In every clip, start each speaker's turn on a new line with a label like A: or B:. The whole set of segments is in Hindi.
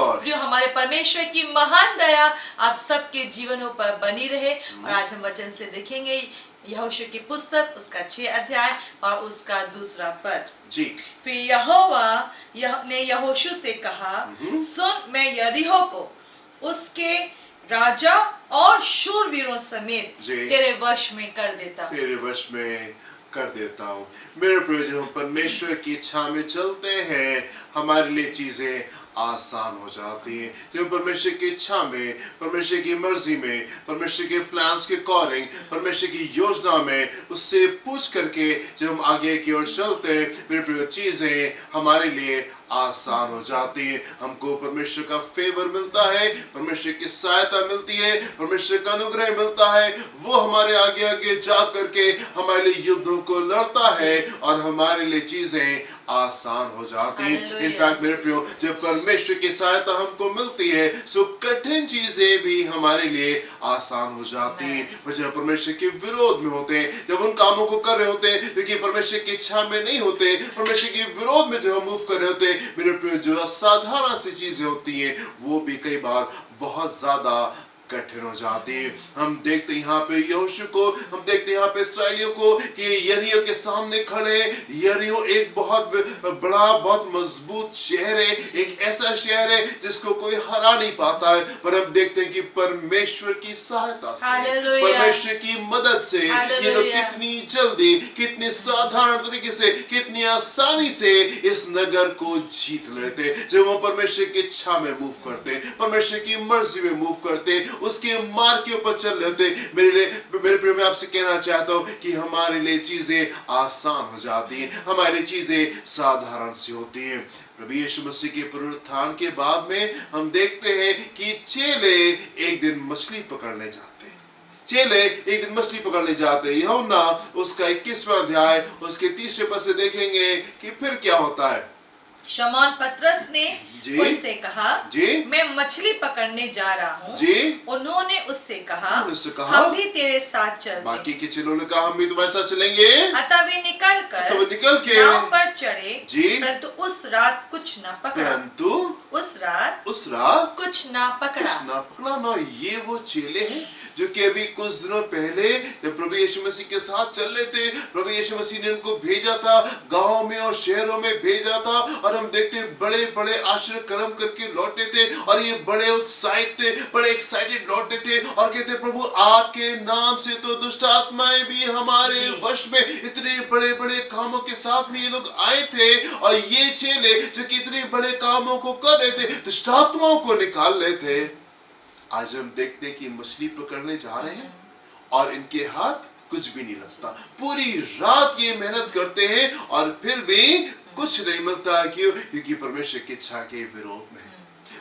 A: Lord.
B: प्रिय हमारे परमेश्वर की महान दया आप सबके जीवनों पर बनी रहे। और आज हम वचन से देखेंगे यहोशू की पुस्तक उसका 6 अध्याय और उसका 2 पद।
A: जी।
B: फिर यहोवा ने यहोशू से कहा, सुन, मैं यरीहो को उसके राजा और शूरवीरों समेत तेरे वश में कर देता हूँ।
A: तेरे वश में कर देता हूँ। मेरे प्रिय, जब हम परमेश्वर की इच्छा में चलते हैं हमारे लिए चीजें आसान हो जाती हैं। जब परमेश्वर की इच्छा में, परमेश्वर की मर्जी में, परमेश्वर के प्लान्स के अकॉर्डिंग, परमेश्वर की योजना में उससे पूछ करके जब हम आगे की ओर चलते हैं, मेरे प्रिय, चीजें हमारे लिए आसान हो जाती है। हमको परमेश्वर का फेवर मिलता है, परमेश्वर की सहायता मिलती है, परमेश्वर का अनुग्रह मिलता है। वो हमारे आगे आगे जा करके हमारे लिए युद्धों को लड़ता है और हमारे लिए चीजें आसान हो जाती है। इनफैक्ट मेरे प्रियो, जब परमेश्वर की सहायता हमको मिलती है सो कठिन चीजें भी हमारे लिए आसान हो जाती हैं। पर जब परमेश्वर के विरोध में होते हैं, जब उन कामों को कर रहे होते हैं क्योंकि परमेश्वर की इच्छा में नहीं होते, परमेश्वर के विरोध में जब हम मूव कर रहे होते हैं, मेरे प्रियो, जो असाधारण सी चीजें होती हैं वो भी कई बार बहुत ज्यादा कठिन हो जाती है। हम देखते यहाँ पे यहोशू को, हम देखते यहाँ पे इस्राएलियों को कि यरीहो के सामने खड़े। यरीहो एक बहुत बड़ा, बहुत मजबूत शहर है, एक ऐसा शहर है जिसको कोई हरा नहीं पाता है। पर हम देखते हैं कि परमेश्वर की सहायता से, परमेश्वर की मदद से ये लोग कितनी जल्दी, कितनी साधारण तरीके से, कितनी आसानी से इस नगर को जीत लेते। जब वो परमेश्वर की इच्छा में मूव करते, परमेश्वर की मर्जी में मूव करते, उसके मार्ग के ऊपर चल रहे थे। मेरे प्रिय, मैं आपसे कहना चाहता हूं कि हमारे लिए चीजें आसान हो जाती हैं, हमारी चीजें साधारण सी होती हैं। प्रभु यीशु मसीह के पुनरुत्थान के बाद में हम देखते हैं कि चेले एक दिन मछली पकड़ने जाते हैं। चेले एक दिन मछली पकड़ने जाते हैं। यूहन्ना उसका 21वां अध्याय उसके 30 पद से देखेंगे कि फिर क्या होता है।
B: शमौन पतरस ने उनसे कहा, मैं मछली पकड़ने जा रहा हूँ। उन्होंने उससे कहा, हम भी तेरे साथ चलते।
A: बाकी के चेलों ने कहा, हम भी तुम्हारे साथ चलेंगे।
B: अतः वे निकल के नाव पर चढ़े, परंतु उस रात कुछ न पकड़ा। उस रात कुछ न पकड़ा।
A: ना ये वो चेले हैं जो कि अभी कुछ दिनों पहले जब प्रभु यीशु मसीह के साथ चल रहे थे, प्रभु यीशु मसीह ने उनको भेजा था, गांव में और शहरों में भेजा था। और हम देखते हैं बड़े बड़े आश्चर्य कर्म करके लौटे थे और ये बड़े उत्साहित थे, बड़े एक्साइटेड लौटे थे और कहते, प्रभु आपके नाम से तो दुष्ट आत्माएं भी हमारे वश में। इतने बड़े बड़े कामों के साथ में ये लोग आए थे और ये चेले जो कि इतने बड़े कामों को कर रहे थे, दुष्ट आत्माओं को निकाल रहे थे। आज हम देखते हैं कि मछली पकड़ने जा रहे हैं और इनके हाथ कुछ भी नहीं लगता। पूरी रात ये मेहनत करते हैं और फिर भी कुछ नहीं मिलता है। क्यों? क्योंकि परमेश्वर की इच्छा के विरोध में।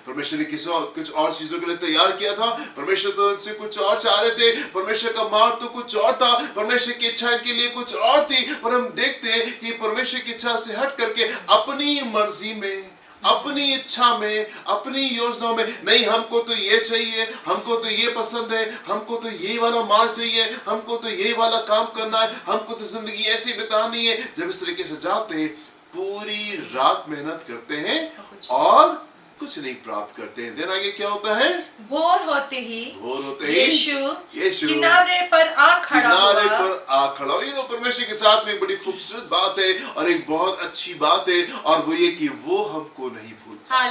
A: परमेश्वर ने कुछ और चीजों के लिए तैयार किया था। परमेश्वर तो उनसे कुछ और चाह रहे थे। परमेश्वर का मार्ग तो कुछ और था, परमेश्वर की इच्छा के लिए कुछ और थी। पर हम देखते हैं कि परमेश्वर की इच्छा से हट करके अपनी मर्जी में, अपनी इच्छा में, अपनी योजनाओं में, नहीं हमको तो ये चाहिए, हमको तो ये पसंद है, हमको तो यही वाला मार्ग चाहिए, हमको तो यही वाला काम करना है, हमको तो जिंदगी ऐसी बितानी है। जब इस तरीके से जाते हैं, पूरी रात मेहनत करते हैं और कुछ नहीं प्राप्त करते हैं। दिन आगे क्या होता है?
B: भोर होते ही यीशु
A: किनारे
B: पर आ खड़ा
A: हुआ। ये तो परमेश्वर के साथ में एक बड़ी खूबसूरत बात है और एक बहुत अच्छी बात है, और वो ये कि वो हमको नहीं भूलता,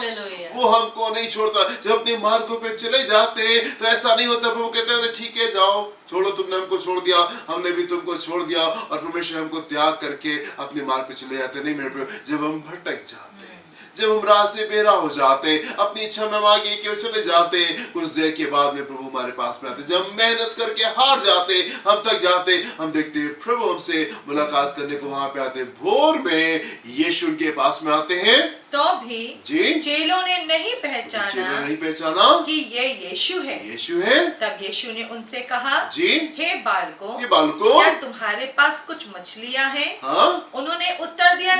A: वो हमको नहीं छोड़ता। जब अपने मार्गों पे चले जाते हैं तो ऐसा नहीं होता, वो कहते हैं ठीक है जाओ, छोड़ो, तुमने हमको छोड़ दिया, हमने भी तुमको छोड़ दिया और परमेश्वर हमको त्याग करके अपने मार्ग पे चले जाते। नहीं मेरे प्रिय, जब हम भटक जाते हैं, जब हम राह से बेरा हो जाते हैं, अपनी इच्छा में आगे की ओर चले जाते हैं, कुछ देर के बाद में प्रभु हमारे पास में आते हैं। जब हम मेहनत करके हार जाते, हम थक जाते, हम देखते हैं प्रभु हमसे मुलाकात करने को वहां पे आते। भोर में यीशु उनके पास में आते हैं,
B: तो भी चेलों ने नहीं पहचाना कि ये यीशु है। तब यीशु ने उनसे कहा, हे बालकों, क्या तुम्हारे पास कुछ मछलियां हैं? उन्होंने उत्तर दिया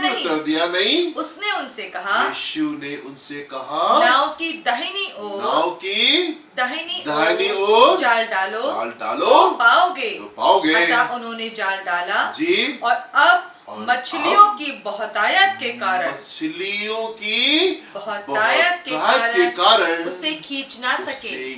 B: नहीं। उसने उनसे कहा,
A: यीशु ने उनसे कहा,
B: नाव की दाहिनी ओर जाल डालो तो पाओगे। अतः उन्होंने जाल डाला और अब मछलियों की बहुतायत के कारण
A: मछलियों की
B: बहुतायत के कारण उसे खींच ना सके।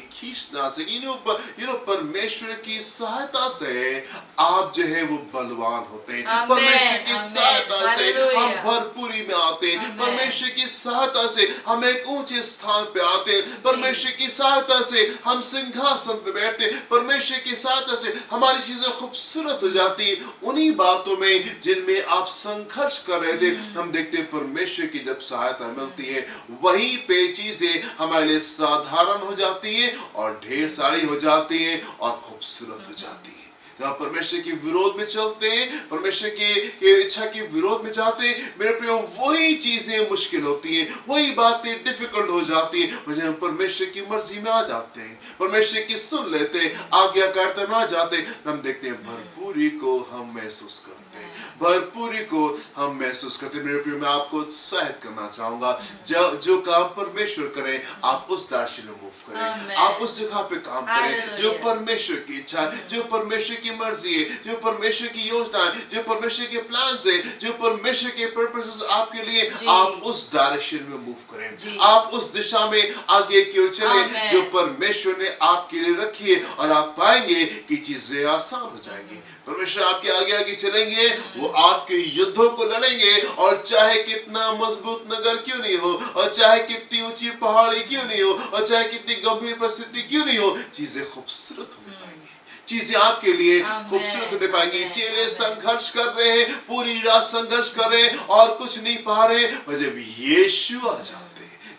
A: परमेश्वर की सहायता से आप जो है वो बलवान होते हैं। परमेश्वर की सहायता से हम भरपूरी में आते हैं। परमेश्वर की सहायता से हम एक ऊंचे स्थान पे आते हैं। परमेश्वर की सहायता से हम सिंहासन पे बैठते हैं। परमेश्वर की सहायता से हमारी चीजें खूबसूरत हो जाती है। उन्हीं बातों में जिनमें आप संघर्ष कर रहे थे, हम देखते हैं परमेश्वर की जब सहायता मिलती है, वहीं पे चीजें हमारे लिए साधारण हो जाती है और ढेर सारी हो जाती है और खूबसूरत हो जाती है। जब परमेश्वर के विरोध में चलते हैं, परमेश्वर के इच्छा के विरोध में जाते हैं, मेरे प्रियो, वही चीजें मुश्किल होती हैं, वही बातें डिफिकल्ट हो जाती हैं। जब हम परमेश्वर की मर्जी में आ जाते हैं, परमेश्वर की सुन लेते हैं, आज्ञाकारिता में आ जाते हैं, हम देखते हैं भरपूरी को हम महसूस करते हैं, भरपूरी को हम महसूस करते हैं। मेरे प्रियो, मैं आपको उत्साहित करना चाहूंगा, जो काम परमेश्वर करे, आप उस डायरेक्शन में मूव करें, आप उस जगह पे काम करें जो परमेश्वर की इच्छा है, जो परमेश्वर की मर्जी है, जो परमेश्वर की योजना है, जो परमेश्वर के प्लान है, जो परमेश्वर के पर्पसेस आपके लिए, आप उस डायरेक्शन में मूव करें, आप उस दिशा में आगे की ओर चलें जो परमेश्वर ने आपके लिए रखी है, और आप पाएंगे कि चीजें आसान हो जाएंगी। परमेश्वर आपके आगे आगे चलेंगे, वो आपके युद्धों को लड़ेंगे, और चाहे कितना मजबूत नगर क्यों नहीं हो, और चाहे कितनी ऊंची पहाड़ी क्यों नहीं हो, और चाहे कितनी गंभीर परिस्थिति क्यों नहीं हो, चीजें खूबसूरत होने पाएंगी, चीजें आपके लिए खूबसूरत होने पाएंगी। चेले संघर्ष कर रहे हैं, पूरी रात संघर्ष कर रहे हैं और कुछ नहीं पा रहे, और जब यीशु आ जाते,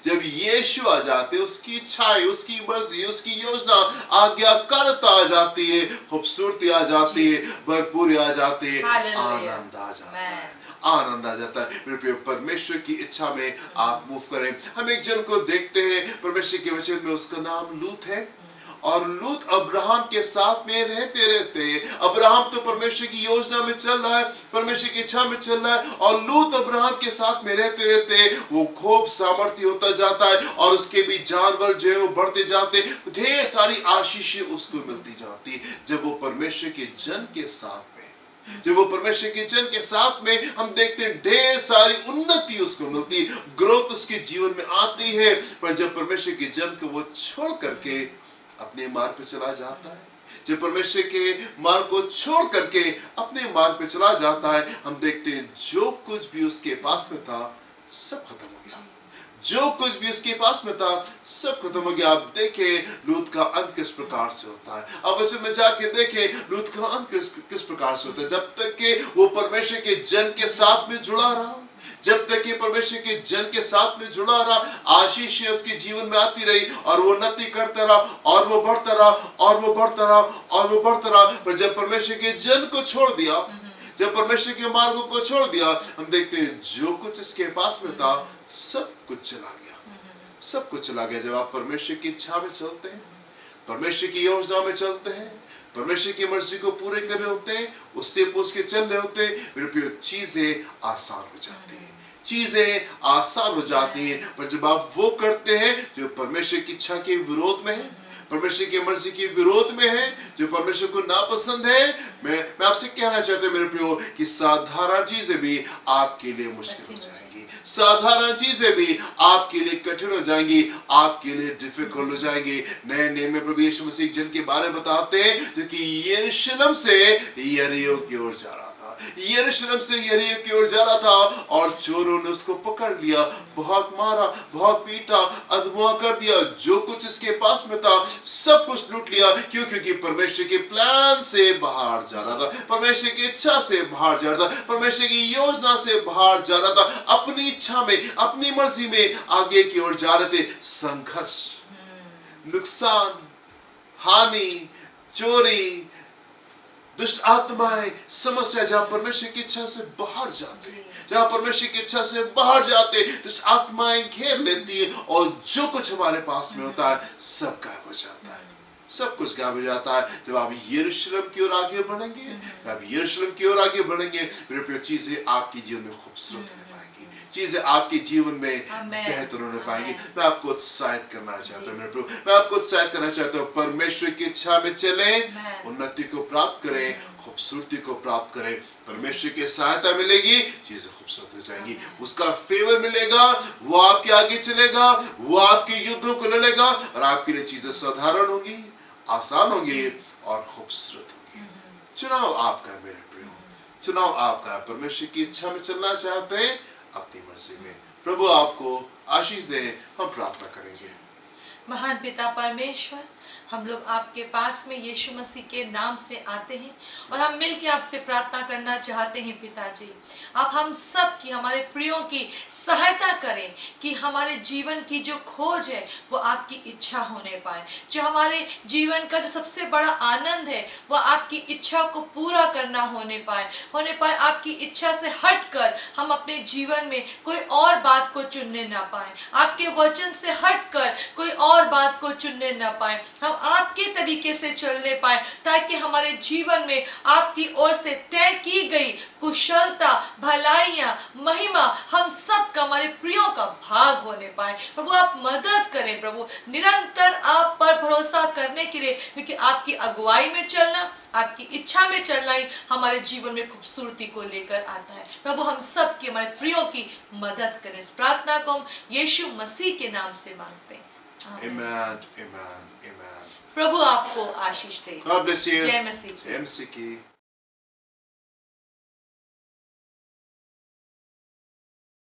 A: जब यीशु आ जाते, उसकी इच्छाएं, उसकी मर्जी, उसकी योजना, आज्ञाकारिता आ जाती है, खूबसूरती आ जाती है, भरपूरी आ जाती है, आनंद आ जाता है, आनंद आ जाता है। मेरे प्रिय, परमेश्वर की इच्छा में आप मूव करें। हम एक जन को देखते हैं परमेश्वर के वचन में, उसका नाम लूत है, और लूत अब्राहम के साथ में रहते रहते, अब्राहम तो परमेश्वर की योजना में चल रहा है, परमेश्वर की इच्छा में चल रहा है, और लूत अब्राहम के साथ में रहते रहते वो खूब सामर्थ्य होता जाता है, और उसके भी जानवर जो है वो बढ़ते जाते, ढेर सारी आशीषें उसको मिलती जाती। जब वो परमेश्वर के जन के साथ में, जब वो परमेश्वर के जन के साथ में, हम देखते हैं ढेर सारी उन्नति उसको मिलती, ग्रोथ उसके जीवन में आती है। पर जब परमेश्वर के जन को वो छोड़ करके अपने मार्ग पे चला जाता है, जब परमेश्वर के मार्ग को छोड़ करके अपने मार्ग पे चला जाता है, हम देखते हैं जो कुछ भी उसके पास में था सब खत्म हो गया, जो कुछ भी उसके पास में था सब खत्म हो गया। आप देखें लूत का अंत किस प्रकार से होता है, अब वचन में जाके देखें लूत का अंत किस प्रकार से होता है। जब तक कि वो परमेश्वर के जन के साथ में जुड़ा रहा, जब तक कि परमेश्वर के जन के साथ में जुड़ा रहा, आशीष उसके जीवन में आती रही, और वो उन्नति करता रहा, और वो बढ़ता रहा, और वो बढ़ता रहा, और वो बढ़ता रहा। पर जब परमेश्वर के जन को छोड़ दिया, जब परमेश्वर के मार्गों को छोड़ दिया, हम देखते हैं जो कुछ इसके पास में था सब कुछ चला गया, सब कुछ चला गया। जब आप परमेश्वर की इच्छा में चलते हैं, परमेश्वर की योजना में चलते हैं, परमेश्वर की मर्जी को पूरे कर रहे होते हैं, उससे पूछ के चल रहे होते हैं, मेरे प्रिय, चीजें आसान हो जाती हैं, चीजें आसान हो जाती हैं। पर जब आप वो करते हैं जो परमेश्वर की इच्छा के विरोध में है, परमेश्वर की मर्जी के विरोध में है, जो परमेश्वर को नापसंद है, मैं आपसे कहना चाहता हूं मेरे प्रियो कि साधारण चीजें भी आपके लिए मुश्किल हो जाएंगी, साधारण चीजें भी आपके लिए कठिन हो जाएंगी, आपके लिए डिफिकल्ट हो जाएंगी। नए नियम में प्रभु यीशु मसीह जन के बारे में बताते हैं जो कि यरूशलेम से यरीहो की ओर जा रहा, यरूशलेम से यरीहो की ओर जा रहा था, और चोरों ने उसको पकड़ लिया, बहुत मारा, बहुत पीटा, अधमुआ कर दिया, जो कुछ इसके पास में था सब कुछ लूट लिया। क्यों? क्योंकि परमेश्वर के प्लान से बाहर जा रहा था, परमेश्वर की इच्छा से बाहर जा रहा था, परमेश्वर की योजना से बाहर जा रहा था, अपनी इच्छा में, अपनी मर्जी में आगे की ओर जा रहे थे। संघर्ष, नुकसान, हानि, चोरी, दुष्ट आत्माएं, समस्या, जहां परमेश्वर की इच्छा से बाहर जाते, जहां परमेश्वर की इच्छा से बाहर जाते, दुष्ट आत्माएं घेर लेती है, और जो कुछ हमारे पास में होता है सब गायब हो जाता है, सब कुछ गायब हो जाता है। जब आप यरूशलेम की ओर आगे बढ़ेंगे, जब आप यरूशलेम की ओर आगे बढ़ेंगे, मेरे प्रिय, चीजें आपके जीवन में खूबसूरत होने पाएंगी, चीजें आपके जीवन में बेहतर होने पाएंगी। मैं आपको उत्साहित करना चाहता हूँ मेरे प्रभु, मैं आपको उत्साहित करना चाहता हूँ, परमेश्वर की इच्छा में चलें, उन्नति को प्राप्त करें, खूबसूरती को प्राप्त करें, परमेश्वर की सहायता मिलेगी, चीजें खूबसूरत हो जाएंगी, उसका फेवर मिलेगा, वो आपके आगे चलेगा, वो आपके युद्धों को लड़ेगा और आपके लिए चीजें साधारण होगी, आसान होगी और खूबसूरत होगी। चुनाव आपका है मेरे प्रियो, चुनाव आपका है। परमेश्वर की इच्छा में चलना चाहते हैं, अपनी मर्जी में। प्रभु आपको आशीष दे। हम प्रार्थना करेंगे।
B: महान पिता परमेश्वर, हम लोग आपके पास में यीशु मसीह के नाम से आते हैं और हम मिलकर आपसे प्रार्थना करना चाहते हैं पिताजी, आप हम सब की, हमारे प्रियों की सहायता करें कि हमारे जीवन की जो खोज है वो आपकी इच्छा होने पाए, जो हमारे जीवन का जो सबसे बड़ा आनंद है वो आपकी इच्छा को पूरा करना होने पाए आपकी इच्छा से हटकर हम अपने जीवन में कोई और बात को चुनने ना पाए, आपके वचन से हटकर कोई और बात को चुनने ना पाए, हम आपके तरीके से चलने पाए ताकि हमारे जीवन में आपकी ओर से तय की गई कुशलता, भलाइयां, महिमा हम सब का, हमारे प्रियों का भाग होने पाए। प्रभु आप मदद करें, प्रभु निरंतर आप पर भरोसा करने के लिए, क्योंकि आपकी अगुवाई में चलना, आपकी इच्छा में चलना ही हमारे जीवन में खूबसूरती को लेकर आता है। प्रभु हम सब की, हमारे प्रियों की मदद करें। इस प्रार्थना को हम यीशु मसीह के नाम से मांगते हैं।
A: Amen, amen, amen.
B: प्रभु आपको आशीष दे।
A: God bless you.
B: जय मसीह।
A: जय मसीह की।